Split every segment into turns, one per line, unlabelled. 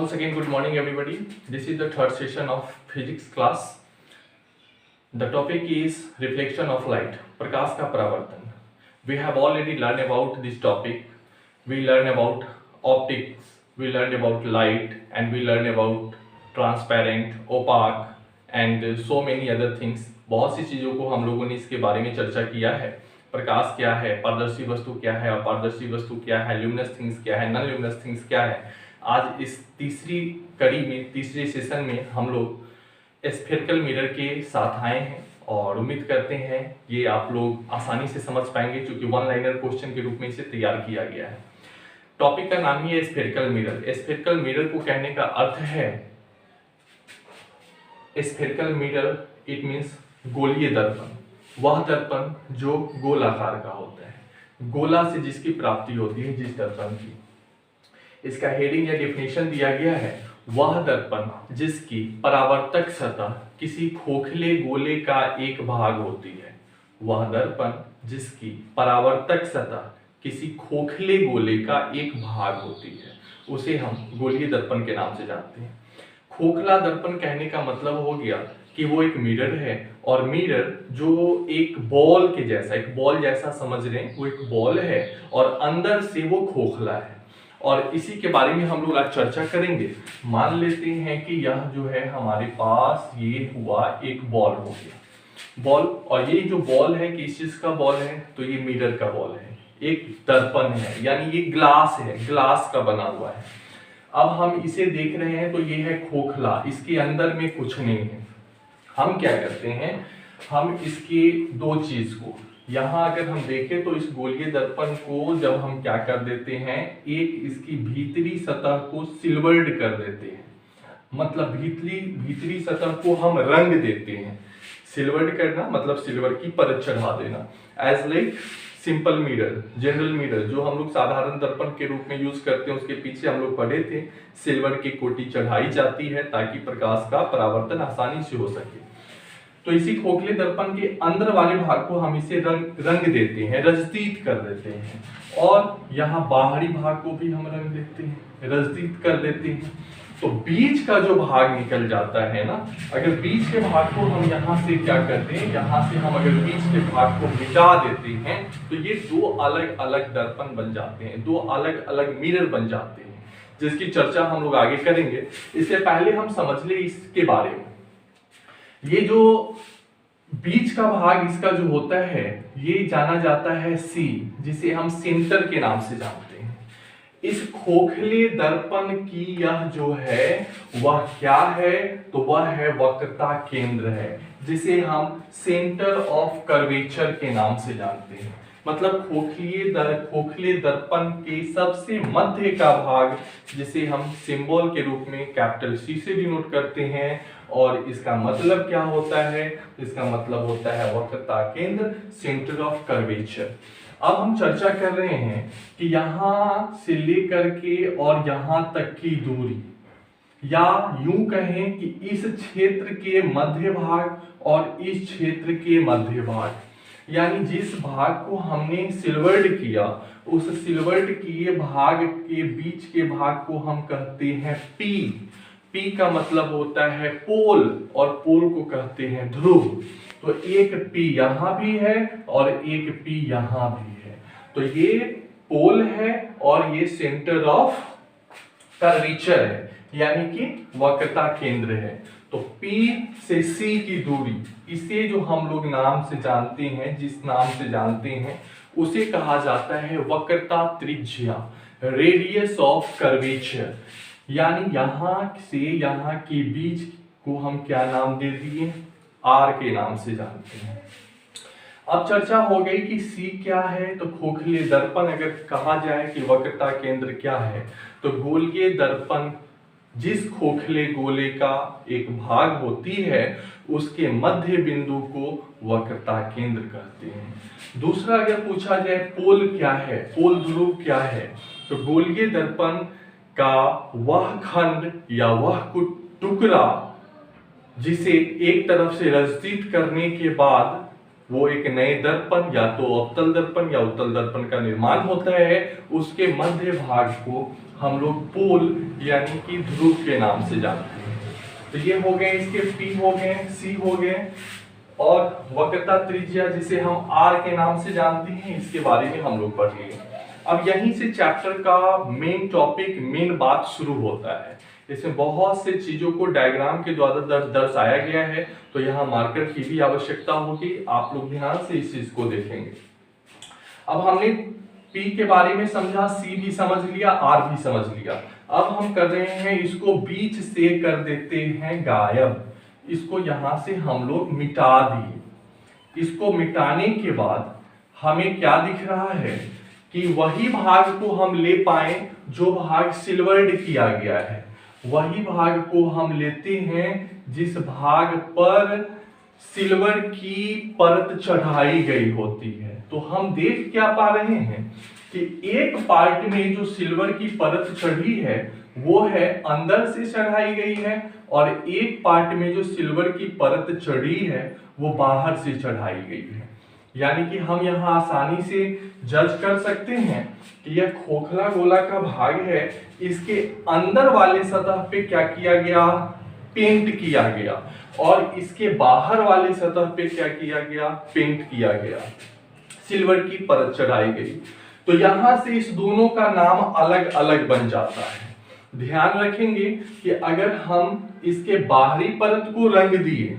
Once again, good morning everybody. This is the third session of physics class. The topic is reflection of light, प्रकाश का परावर्तन. We have already learned about this topic. We learned about optics, we learned about light, and we learned about transparent, opaque and so many other things. बहुत सी चीज़ों को हम लोगों ने इसके बारे में चर्चा किया है. प्रकाश क्या है, पारदर्शी वस्तु क्या है, अपारदर्शी वस्तु क्या है, ल्यूमिनस थिंग्स क्या है, नॉन ल्यूमिनस थिंग्स क्या है. आज इस तीसरी कड़ी में, तीसरे सेशन में हम लोग स्फेरिकल मिरर के साथ आए हैं और उम्मीद करते हैं ये आप लोग आसानी से समझ पाएंगे क्योंकि वन लाइनर क्वेश्चन के रूप में इसे तैयार किया गया है. टॉपिक का नाम ही है स्फेरिकल मिरर. स्फेरिकल मिरर को कहने का अर्थ है स्फेरिकल मिरर, इट मीन्स गोलीय दर्पण. वह दर्पण जो गोलाकार का होता है, गोला से जिसकी प्राप्ति होती है, जिस दर्पण की. इसका हेडिंग या डेफिनेशन दिया गया है, वह दर्पण जिसकी परावर्तक सतह किसी खोखले गोले का एक भाग होती है. वह दर्पण जिसकी परावर्तक सतह किसी खोखले गोले का एक भाग होती है, उसे हम गोलीय दर्पण के नाम से जानते हैं. खोखला दर्पण कहने का मतलब हो गया कि वो एक मिरर है, और मिरर जो एक बॉल के जैसा, एक बॉल जैसा समझ रहे हैं, वो एक बॉल है और अंदर से वो खोखला है. और इसी के बारे में हम लोग आज चर्चा करेंगे. मान लेते हैं कि यह जो है हमारे पास ये हुआ एक बॉल हो गया, बॉल. और ये जो बॉल है किस चीज का बॉल है, तो ये मिरर का बॉल है, एक दर्पण है, यानी ये ग्लास है, ग्लास का बना हुआ है. अब हम इसे देख रहे हैं तो ये है खोखला, इसके अंदर में कुछ नहीं है. हम क्या करते हैं, हम इसके दो चीज को यहाँ अगर हम देखें तो इस गोलीय दर्पण को जब हम क्या कर देते हैं, एक इसकी भीतरी सतह को सिल्वर्ड कर देते हैं, मतलब भीतरी सतह को हम रंग देते हैं. सिल्वर्ड करना मतलब सिल्वर की परत चढ़ा देना. As like simple mirror, general mirror जो हम लोग साधारण दर्पण के रूप में यूज करते हैं, उसके पीछे हम लोग पढ़े थे, सिल्वर की कोटी चढ़ाई जाती है ताकि प्रकाश का परावर्तन आसानी से हो सके. तो इसी खोखले दर्पण के अंदर वाले भाग को हम इसे रंग देते हैं, रजतीत कर देते हैं. और यहाँ बाहरी भाग को भी हम रंग देते हैं, रजतीत कर देते हैं. तो बीच का जो भाग निकल जाता है ना, अगर बीच के भाग को हम यहाँ से क्या करते हैं, यहाँ से हम अगर बीच के भाग को मिटा देते हैं तो ये दो अलग अलग दर्पण बन जाते हैं, दो अलग अलग मिरर बन जाते हैं, जिसकी चर्चा हम लोग आगे करेंगे. इससे पहले हम समझ ले इसके बारे में. ये जो बीच का भाग इसका जो होता है, ये जाना जाता है सी, जिसे हम सेंटर के नाम से जानते हैं. इस खोखले दर्पण की यह जो है वह क्या है, तो वह है वक्रता केंद्र है, जिसे हम सेंटर ऑफ कर्वेचर के नाम से जानते हैं. मतलब खोखले दर्पण के सबसे मध्य का भाग, जिसे हम सिंबल के रूप में कैपिटल सी से डिनोट करते हैं. और इसका मतलब क्या होता है, इसका मतलब होता है वक्रता केंद्र, सेंटर ऑफ कर्वेचर. अब हम चर्चा कर रहे हैं कि यहां से लेकर के और यहां तक की दूरी, या यूं कहें कि इस क्षेत्र के मध्य भाग और इस क्षेत्र के मध्य भाग, यानी जिस भाग को हमने सिल्वर्ड किया, उस सिल्वर्ड किए भाग के बीच के भाग को हम कहते हैं पी. पी का मतलब होता है पोल, और पोल को कहते हैं ध्रुव. तो एक पी यहां भी है और एक पी यहां भी है. तो ये पोल है और ये सेंटर ऑफ कर्वेचर है, यानी कि वक्रता केंद्र है. तो P से C की दूरी, इसे जो हम लोग नाम से जानते हैं, जिस नाम से जानते हैं, उसे कहा जाता है वक्रता त्रिज्या, रेडियस ऑफ कर्वेचर. यानी यहां से यहां के बीच को हम क्या नाम दे दिए, R के नाम से जानते हैं. अब चर्चा हो गई कि C क्या है, तो खोखले दर्पण अगर कहा जाए कि वक्रता केंद्र क्या है, तो गोलीय दर्पण जिस खोखले गोले का एक भाग होती है, उसके मध्य बिंदु को वक्रता केंद्र कहते हैं. दूसरा अगर पूछा जाए पोल क्या है, पोल ध्रुव क्या है, तो गोलीय दर्पण का वह खंड या वह टुकड़ा जिसे एक तरफ से रजतीत करने के बाद वो एक नए दर्पण, या तो अवतल दर्पण या उत्तल दर्पण का निर्माण होता है, उसके मध्य भाग को हम लोग पोल यानी कि ध्रुव के नाम से जानते हैं। तो ये हो गए इसके P हो गए, C हो गए, और वक्रता त्रिज्या जिसे हम R के नाम से जानते हैं, इसके बारे में हम लोग पढ़ लिए। अब यहीं से चैप्टर का मेन टॉपिक, मेन बात शुरू होता है। इसमें बहुत से चीजों को डायग्राम के द्वारा दर्शाया गया है, तो यहाँ मार्कर की भी आवश्यकता होगी। आप लोग ध्यान से इस चीज को देखेंगे। अब हमने P के बारे में समझा, C भी समझ लिया, R भी समझ लिया। अब हम कर रहे हैं इसको बीच से कर देते हैं गायब। इसको यहां से हम लोग मिटा दिए। इसको मिटाने के बाद हमें क्या दिख रहा है कि वही भाग को हम ले पाए जो भाग सिल्वर्ड किया गया है, वही भाग को हम लेते हैं जिस भाग पर सिल्वर की परत चढ़ाई गई होती है। तो हम देख क्या पा रहे हैं कि एक पार्ट में जो सिल्वर की परत चढ़ी है वो है अंदर से चढ़ाई गई है, और एक पार्ट में जो सिल्वर की परत चढ़ी है वो बाहर से चढ़ाई गई है। यानी कि हम यहाँ आसानी से जज कर सकते हैं कि यह खोखला गोला का भाग है, इसके अंदर वाले सतह पे क्या किया गया, पेंट किया गया, और इसके बाहर वाले सतह पे क्या किया गया, पेंट किया गया, सिल्वर की परत चढ़ाई गई। तो यहां से इस दोनों का नाम अलग अलग बन जाता है। ध्यान रखेंगे कि अगर हम इसके बाहरी परत को रंग दिए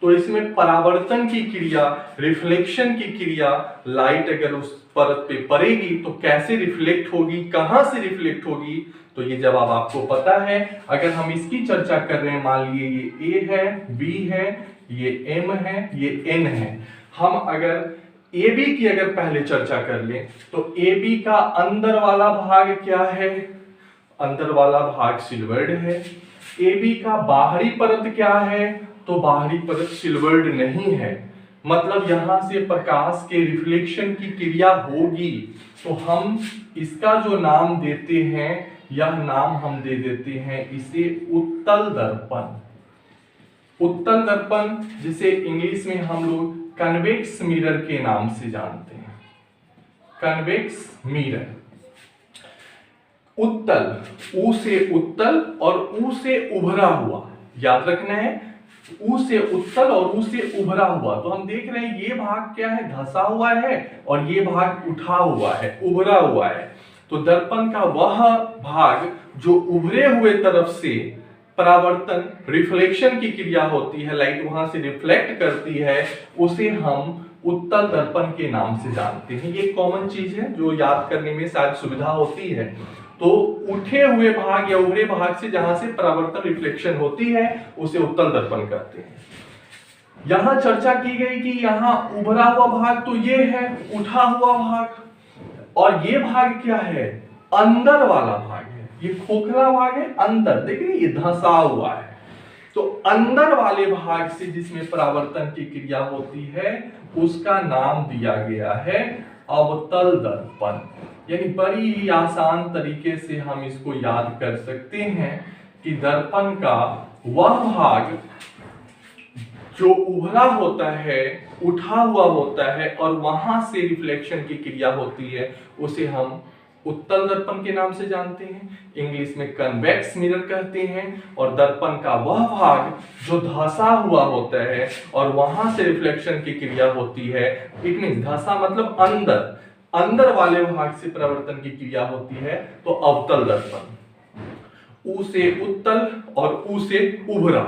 तो इसमें परावर्तन की क्रिया, रिफ्लेक्शन की क्रिया, लाइट अगर उस परत पे पड़ेगी तो कैसे रिफ्लेक्ट होगी, कहां से रिफ्लेक्ट होगी, तो ये जवाब आपको पता है। अगर हम इसकी चर्चा कर रहे हैं, मान लिए ये A है, B है, ये M है, ये N है। हम अगर AB की अगर पहले चर्चा कर लें तो AB का अंदर वाला भाग क्या है, अंदर वाला भाग सिल्वर्ड है। AB का बाहरी परत क्या है, तो बाहरी परत सिल्वर्ड नहीं है, मतलब यहां से प्रकाश के रिफ्लेक्शन की क्रिया होगी। तो हम इसका जो नाम देते हैं, यह नाम हम दे देते हैं इसे उत्तल दर्पण। उत्तल दर्पण जिसे इंग्लिश में हम लोग कन्वेक्स मिरर के नाम से जानते हैं, कन्वेक्स मिरर। उत्तल, ऊ से उत्तल और ऊ से उभरा हुआ, याद रखना है, ऊ से उत्तल और ऊ से उभरा हुआ। तो हम देख रहे हैं ये भाग क्या है, धंसा हुआ है, और ये भाग उठा हुआ है, उभरा हुआ है। तो दर्पण का वह भाग जो उभरे हुए तरफ से परावर्तन, रिफ्लेक्शन की क्रिया होती है, लाइट वहां से रिफ्लेक्ट करती है, उसे हम उत्तल दर्पण के नाम से जानते हैं। ये कॉमन चीज है जो याद करने में शायद सुविधा होती है। तो उठे हुए भाग या उभरे भाग से जहां से परावर्तन, रिफ्लेक्शन होती है, उसे उत्तल दर्पण कहते हैं। यहां चर्चा की गई कि यहां उभरा हुआ भाग तो ये है उठा हुआ भाग, और ये भाग क्या है, अंदर वाला भाग है। ये खोखला भाग है, अंदर देखिए ये धंसा हुआ है। तो अंदर वाले भाग से जिसमें परावर्तन की क्रिया होती है उसका नाम दिया गया है अवतल दर्पण। यानी बड़ी ही आसान तरीके से हम इसको याद कर सकते हैं कि दर्पण का वह भाग जो उभरा होता है, उठा हुआ होता है, और वहां से रिफ्लेक्शन की क्रिया होती है, उसे हम उत्तल दर्पण के नाम से जानते हैं। इंग्लिश में कन्वेक्स मिरर कहते हैं। और दर्पण का वह भाग जो धंसा हुआ होता है और वहां से रिफ्लेक्शन की क्रिया होती है, इट मींस धंसा मतलब अंदर, अंदर वाले भाग से परावर्तन की क्रिया होती है, तो अवतल दर्पण। ऊ से उत्तल और ऊ से उभरा,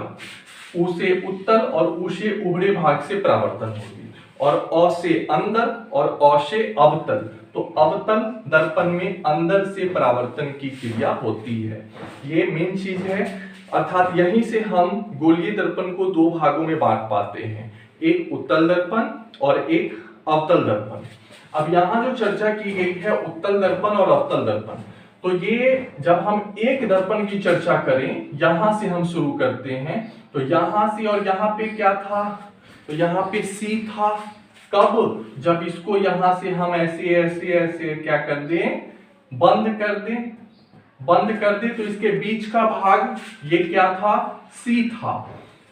ऊ से उत्तल और ऊ से उभरे भाग से परावर्तन होगी, और अ से अंदर और अ से अवतल। तो अवतल दर्पण में अंदर से परावर्तन की क्रिया होती है। ये मेन चीज है। अर्थात यहीं से हम गोलीय दर्पण को दो भागों में बांट पाते हैं, एक उत्तल दर्पण और एक अवतल दर्पण। अब यहाँ जो चर्चा की गई है उत्तल दर्पण और अवतल दर्पण, तो ये जब हम एक दर्पण की चर्चा करें, यहां से हम शुरू करते हैं। तो यहां से, और यहाँ पे क्या था, तो यहाँ पे C था। कब, जब इसको यहां से हम ऐसे ऐसे ऐसे क्या कर दें, बंद कर दें, बंद कर दें, तो इसके बीच का भाग ये क्या था, C था।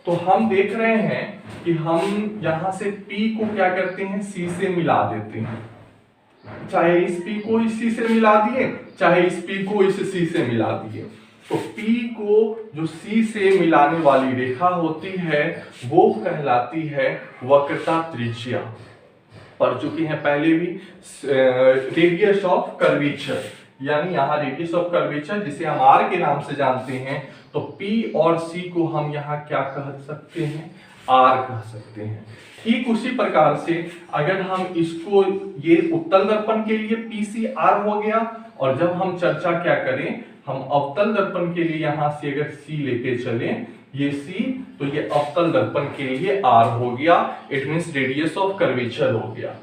तो हम देख रहे हैं कि हम यहां से P को क्या करते हैं, C से मिला देते हैं। चाहे इस P को इस C से मिला दिए, चाहे इस P को इस C से मिला दिए, तो P को जो C से मिलाने वाली रेखा होती है वो कहलाती है वक्रता त्रिज्या। पढ़ चुके हैं पहले भी, रेडियस ऑफ कर्वेचर, यानी यहाँ रेडियस ऑफ कर्वेचर जिसे हम R के नाम से जानते हैं, तो P और C को हम यहाँ क्या कह सकते हैं, R कह सकते हैं। ठीक उसी प्रकार से अगर हम इसको, ये उत्तल दर्पण के लिए PCR हो गया, और जब हम चर्चा क्या करें, हम अवतल दर्पण के लिए यहाँ से अगर C लेके चले, ये C, तो ये अवतल दर्पण के लिए R हो गया, it means radius of curvature हो गया।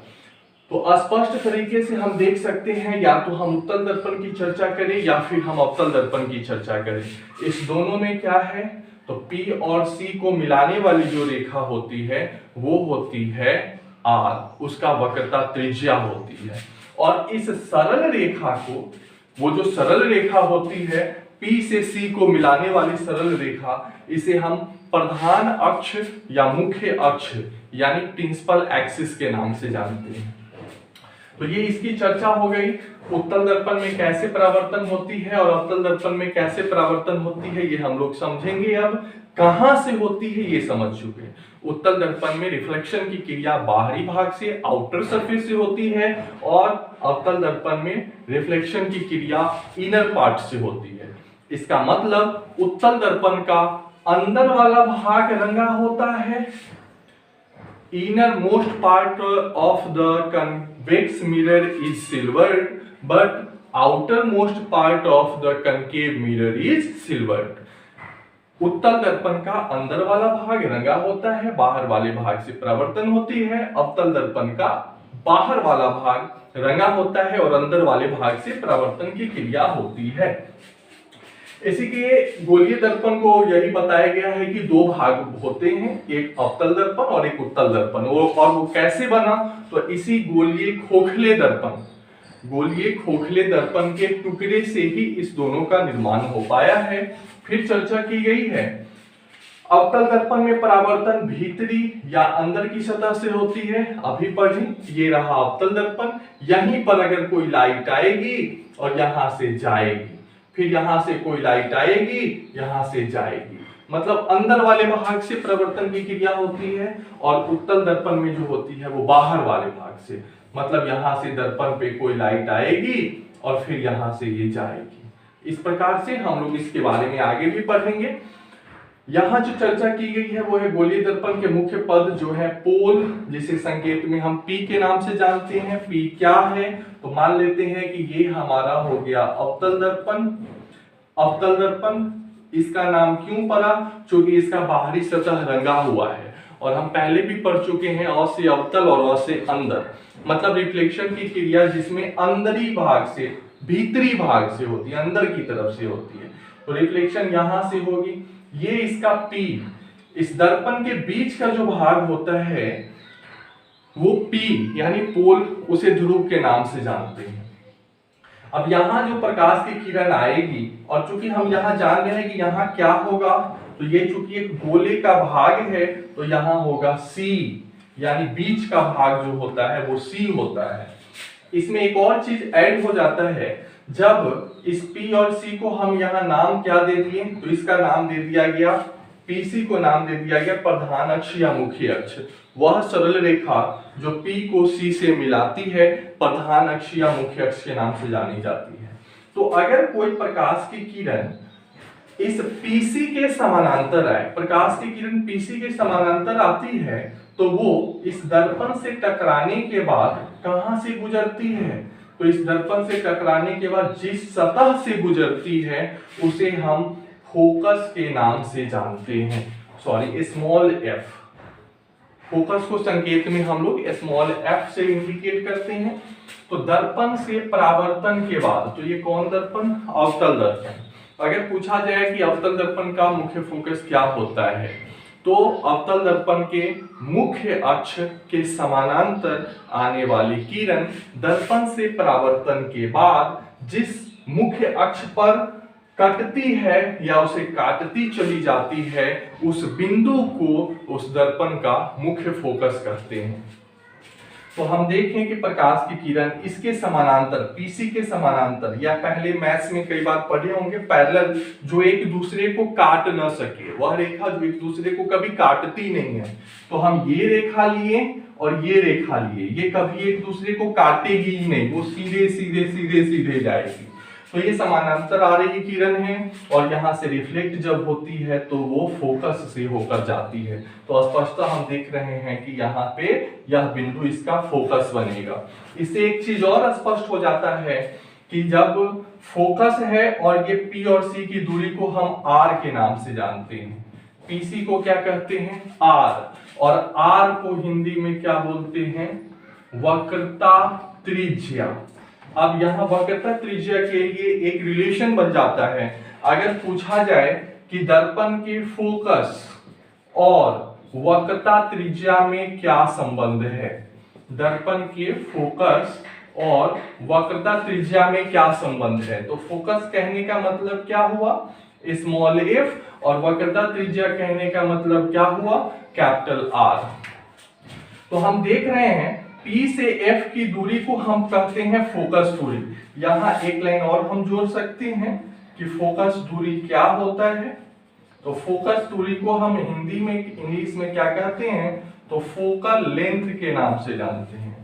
तो स्पष्ट तरीके से हम देख सकते हैं, या तो हम उत्तल दर्पण की चर्चा करें या फिर हम अवतल दर्पण की चर्चा करें, इस दोनों में क्या है, तो P और C को मिलाने वाली जो रेखा होती है वो होती है R, उसका वक्रता त्रिज्या होती है। और इस सरल रेखा को, वो जो सरल रेखा होती है P से C को मिलाने वाली सरल रेखा, इसे हम प्रधान अक्ष या मुख्य अक्ष यानी प्रिंसिपल एक्सिस के नाम से जानते हैं। तो ये इसकी चर्चा हो गई, उत्तल दर्पण में कैसे परावर्तन होती है और अवतल दर्पण में कैसे परावर्तन होती है, ये हम लोग समझेंगे। अब कहां से होती है ये समझ चुके हैं। उत्तल दर्पण में रिफ्लेक्शन की क्रिया बाहरी भाग से, आउटर सरफेस से होती है, और अवतल दर्पण में रिफ्लेक्शन की क्रिया इनर पार्ट से होती है। इसका मतलब उत्तल दर्पण का अंदर वाला भाग रंगा होता है, inner most part of the convex mirror is silvered, but outermost part of the concave mirror is silvered. उत्तल दर्पण का अंदर वाला भाग रंगा होता है, बाहर वाले भाग से परावर्तन होती है। अवतल दर्पण का बाहर वाला भाग रंगा होता है और अंदर वाले भाग से परावर्तन की क्रिया होती है। इसी के गोलीय दर्पण को यही बताया गया है कि दो भाग होते हैं, एक अवतल दर्पण और एक उत्तल दर्पण। और वो कैसे बना, तो इसी गोलीय खोखले दर्पण के टुकड़े से ही इस दोनों का निर्माण हो पाया है। फिर चर्चा की गई है, अवतल दर्पण में परावर्तन भीतरी या अंदर की सतह से होती है। अभी पढ़ी, ये रहा अवतल दर्पण, यहीं पर अगर कोई लाइट आएगी और यहां से जाएगी, फिर यहां से कोई लाइट आएगी, यहां से जाएगी, मतलब अंदर वाले भाग से परावर्तन की क्रिया होती है। और उत्तल दर्पण में जो होती है वो बाहर वाले भाग से, मतलब यहां से दर्पण पे कोई लाइट आएगी और फिर यहां से ये जाएगी। इस प्रकार से हम लोग इसके बारे में आगे भी पढ़ेंगे। यहाँ जो चर्चा की गई है वो है गोलीय दर्पण के मुख्य पद जो है पोल, जिसे संकेत में हम P के नाम से जानते हैं। P क्या है, तो मान लेते हैं कि ये हमारा हो गया अवतल दर्पण। अवतल दर्पण इसका नाम क्यों पड़ा, क्योंकि इसका बाहरी सतह रंगा हुआ है। और हम पहले भी पढ़ चुके हैं, अ से अवतल और अ से अंदर, मतलब रिफ्लेक्शन की क्रिया जिसमें अंदरी भाग से, भीतरी भाग से होती है, अंदर की तरफ से होती है। तो रिफ्लेक्शन यहां से होगी। ये इसका P, इस दर्पण के बीच का जो भाग होता है वो P यानी पोल, उसे ध्रुव के नाम से जानते हैं। अब यहाँ जो प्रकाश की किरण आएगी, और चूंकि हम यहाँ जान रहे हैं कि यहाँ क्या होगा, तो ये चूंकि एक गोले का भाग है तो यहाँ होगा C, यानी बीच का भाग जो होता है वो C होता है। इसमें एक और चीज ऐड हो जाता है, जब इस P और C को हम यहाँ नाम क्या दे दिए, तो इसका नाम दे दिया गया, PC को नाम दे दिया गया प्रधान अक्ष या मुख्य अक्ष। वह सरल रेखा जो P को C से मिलाती है प्रधान अक्ष या मुख्य अक्ष के नाम से जानी जाती है। तो अगर कोई प्रकाश की किरण इस PC के समानांतर आए, प्रकाश की किरण PC के समानांतर आती है, तो वो इस दर्पण से टकराने के बाद कहां से गुजरती है, तो इस दर्पण से टकराने के बाद जिस सतह से गुजरती है उसे हम फोकस के नाम से जानते हैं, सॉरी स्मॉल f। फोकस को संकेत में हम लोग स्मॉल f से इंडिकेट करते हैं। तो दर्पण से परावर्तन के बाद, तो ये कौन दर्पण, अवतल दर्पण। अगर पूछा जाए कि अवतल दर्पण का मुख्य फोकस क्या होता है, तो अवतल दर्पण के मुख्य अक्ष के समानांतर आने वाली किरण दर्पण से परावर्तन के बाद जिस मुख्य अक्ष पर कटती है या उसे काटती चली जाती है, उस बिंदु को उस दर्पण का मुख्य फोकस कहते हैं। तो हम देखें कि प्रकाश की किरण इसके समानांतर, पीसी के समानांतर, या पहले मैथ्स में कई बार पढ़े होंगे पैरेलल, जो एक दूसरे को काट न सके, वह रेखा जो एक दूसरे को कभी काटती नहीं है। तो हम ये रेखा लिए और ये रेखा लिए, ये कभी एक दूसरे को काटेगी ही नहीं, वो सीधे सीधे सीधे सीधे जाएगी। तो ये समानांतर आ रही किरण है और यहाँ से रिफ्लेक्ट जब होती है तो वो फोकस से होकर जाती है। तो स्पष्टतः हम देख रहे हैं कि यहाँ पे यह बिंदु इसका फोकस बनेगा। इससे एक चीज और स्पष्ट हो जाता है कि जब फोकस है और ये P और C की दूरी को हम R के नाम से जानते हैं। PC को क्या कहते हैं? R, और R को हिंदी में क्या बोलते हैं? वक्रता त्रिज्या। अब यहाँ वक्रता त्रिज्या के लिए एक रिलेशन बन जाता है। अगर पूछा जाए कि दर्पण के फोकस और वक्रता त्रिज्या में क्या संबंध है, दर्पण के फोकस और वक्रता त्रिज्या में क्या संबंध है, तो फोकस कहने का मतलब क्या हुआ? स्मॉल f, और वक्रता त्रिज्या कहने का मतलब क्या हुआ? Capital R। तो हम देख रहे हैं P से F की दूरी को हम कहते हैं फोकस दूरी। यहाँ एक लाइन और हम जोड़ सकते हैं कि फोकस दूरी क्या होता है। तो फोकस दूरी को हम हिंदी में, इंग्लिश में क्या कहते हैं? तो फोकल लेंथ के नाम से जानते हैं।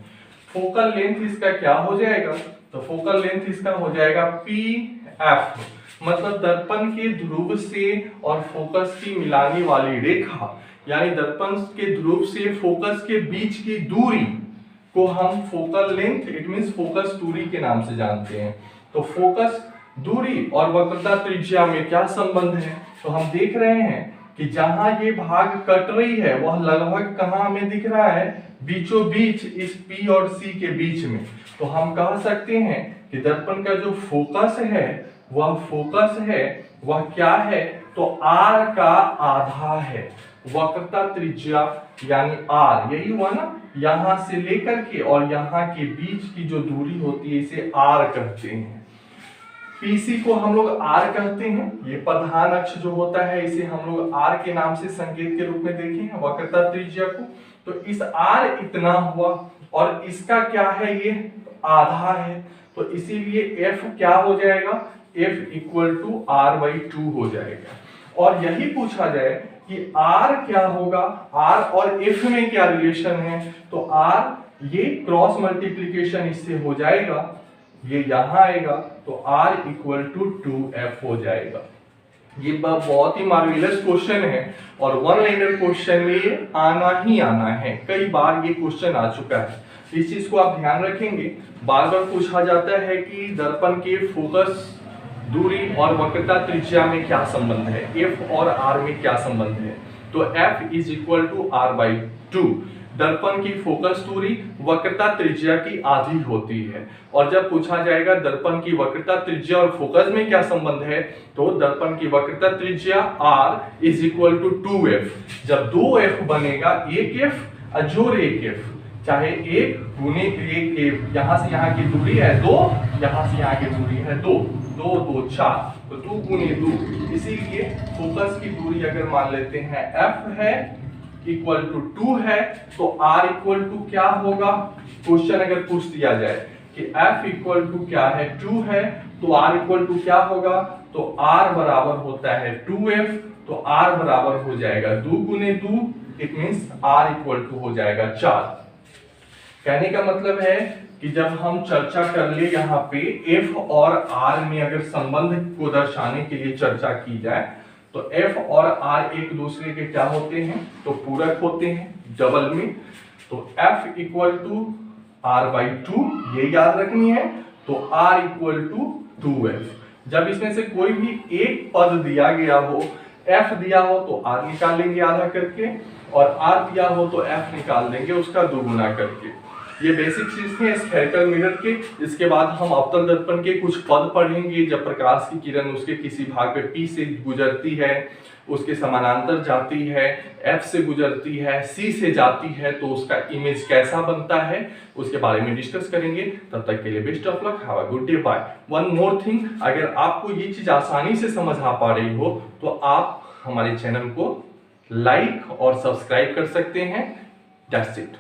फोकल लेंथ इसका क्या हो जाएगा? तो फोकल लेंथ इसका हो जाएगा PF, मतलब दर्पण के ध्रुव से और फोकस की मिलाने वाली रेखा, यानी दर्पण के ध्रुव से फोकस के बीच की दूरी को हम focal length, it means focus दूरी के नाम से जानते हैं। तो फोकस दूरी और वक्रता त्रिज्या में क्या संबंध है? तो हम देख रहे हैं कि जहां ये भाग कट रही है वह लगभग कहां हमें दिख रहा है? बीचों बीच इस P और C के बीच में। तो हम कह सकते हैं कि दर्पण का जो फोकस है वह क्या है? तो R का आधा है। वक्रता त्रिज्या यानी R, यही हुआ ना, यहां से लेकर के और यहां के बीच की जो दूरी होती है इसे R कहते हैं। PC को हम लोग R कहते हैं। ये प्रधान अक्ष जो होता है इसे हम लोग R के नाम से संकेत के रूप में देखे हैं, वक्रता त्रिज्या को। तो इस R इतना हुआ और इसका क्या है? ये आधा है। तो इसीलिए F क्या हो जाएगा? F इक्वल टू R/2 हो जाएगा। और यही पूछा जाए कि R क्या होगा, R और F में क्या रिलेशन है, तो R ये क्रॉस मल्टीप्लीकेशन इससे हो जाएगा, ये यहां आएगा, तो R इक्वल टू 2F हो जाएगा। ये बहुत ही मार्वेलस क्वेश्चन है और वन लाइनर क्वेश्चन में ये आना ही आना है। कई बार ये क्वेश्चन आ चुका है, इस चीज को आप ध्यान रखेंगे। बार बार पूछा जाता है कि दर्पण के फोकस दूरी और वक्रता त्रिज्या में क्या संबंध है, F और R में क्या संबंध है। तो F is equal to R/2। दर्पण की फोकस दूरी वक्रता त्रिज्या की आधी होती है। और जब पूछा जाएगा दर्पण की वक्रता त्रिज्या और फोकस में क्या संबंध है, तो दर्पण की वक्रता त्रिज्या R is equal to 2F। जब 2F बनेगा, एक F जोड़ एक F, चाहे 1 गुने 1, यहाँ से यहाँ की दूरी है 2, यहाँ से यहाँ की दूरी है 2, 2 2 4, तो 2 गुने 2। इसीलिए फोकस की दूरी अगर मान लेते हैं F है इक्वल टू 2 है, तो R इक्वल टू क्या होगा? क्वेश्चन अगर पूछ दिया जाए कि F इक्वल टू क्या है? 2 है, तो R इक्वल टू क्या होगा? तो R बराबर होता है 2F, तो R बराबर हो जाएगा 2 गुने 2, it means R equal to हो जाएगा 4। कहने का मतलब है कि जब हम चर्चा कर ले यहाँ पे F और R में अगर संबंध को दर्शाने के लिए चर्चा की जाए, तो F और R एक दूसरे के क्या होते हैं? तो पूरक होते हैं डबल में। तो F इक्वल टू R/2 ये याद रखनी है, तो R इक्वल टू 2F। जब इसमें से कोई भी एक पद दिया गया हो, F दिया हो तो R निकाल लेंगे आधा करके, और R दिया हो तो F निकाल देंगे उसका दोगुना करके। ये बेसिक चीज थे स्फेरिकल मिरर के। इसके बाद हम अवतल दर्पण के कुछ पद पढ़ेंगे। जब प्रकाश की किरण उसके किसी भाग पे P से गुजरती है, उसके समानांतर जाती है, F से गुजरती है, C से जाती है, तो उसका इमेज कैसा बनता है उसके बारे में डिस्कस करेंगे। तब तक के लिए best of luck, have a good day, bye. One more thing, अगर आपको ये चीज आसानी से समझ आ पा रही हो तो आप हमारे चैनल को लाइक और सब्सक्राइब कर सकते हैं। That's it.